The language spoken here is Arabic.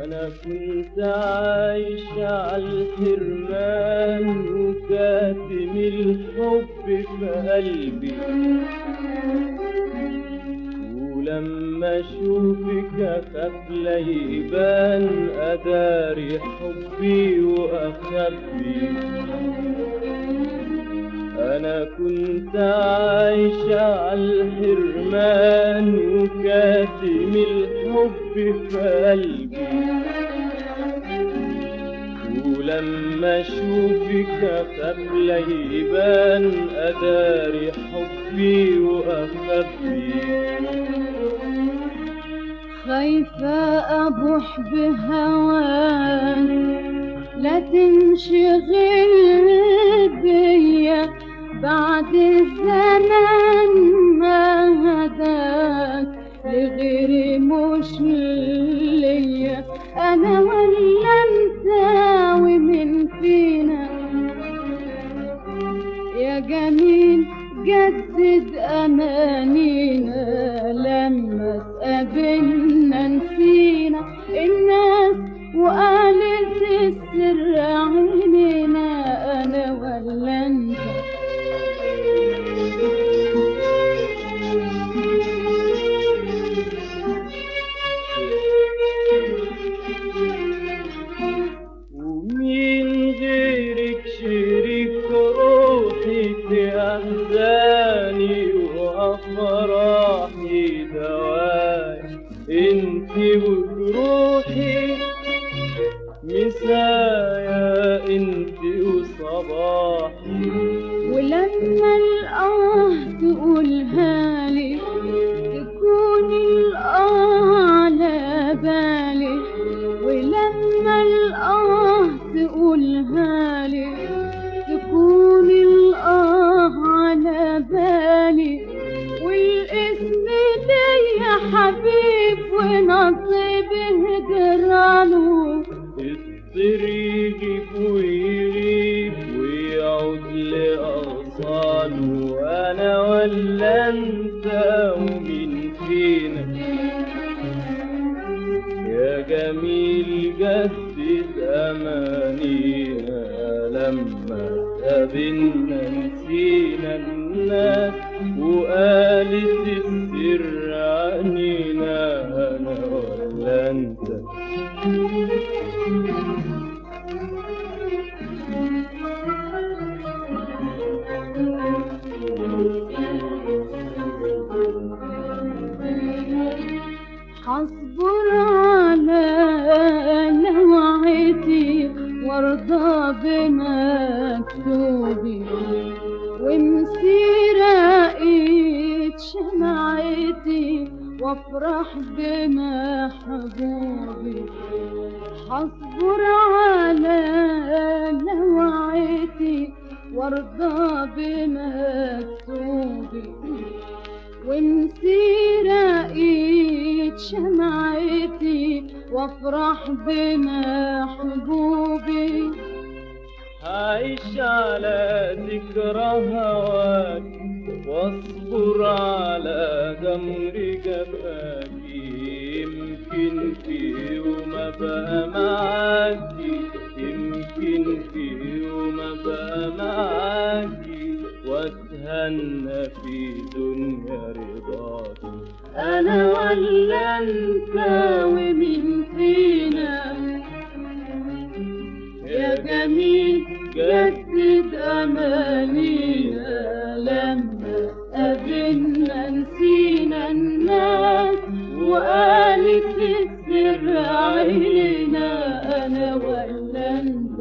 أنا كنت عايش عالحرمان وكاتم الحب في قلبي، ولما أشوفك أخاف لا يبان أداري حبي وأخبي. أنا كنت عايش عالحرمان وكاتم الحب في قلبي، ولما أشوفك أخاف لا يبان أداري حبي وأخبي. خايفة أبوح بهواك لا تنشغل بيا بعد الزمان ما هداك لغيري مش ليا. أنا ولا انت ومن فينا يا جميل جدد أمانينا. لما تقابلنا نسينا الناس وقالت السر عينينا. أنا ولا انت ومين غيرك شريك روحي في أحزاني وأفراحي دواي. انتي وجروحي مسايا انتي وصباحي. ولما الآه تقولها لي تكون الآه على بالي. ولما الآه تقولها لي تكون الآه على بالي. والاسم ليا حبيب ونصيبي هجرانه. الطريق يجيب ويغيب ويعود لأغصانه. أنا ولا انت ومين فينا يا جميل جدد أمانينا. لما قابلنا نسينا الناس وقالت السر عنينا. أنا ولا انت حصبر على نوعيتي وارضى بمكتوبي. ومسير ايد شمعتي وافرح بمحبوبي. حصبر على نوعيتي وارضى بمكتوبي. ومسير ايد شمعتي وافرح بمحبوبي. عايش على ذكرى هواك واصبر على جمر جفاكي. يمكن في يوم ابقى معاكي، يمكن في يوم ابقى معاكي واتهنى دخلنا في دنيا رضاك. أنا ولا أنت ومين فينا يا جميل جدد أمانينا، لما قابلنا نسينا الناس وقالت السر علينا. أنا ولا أنت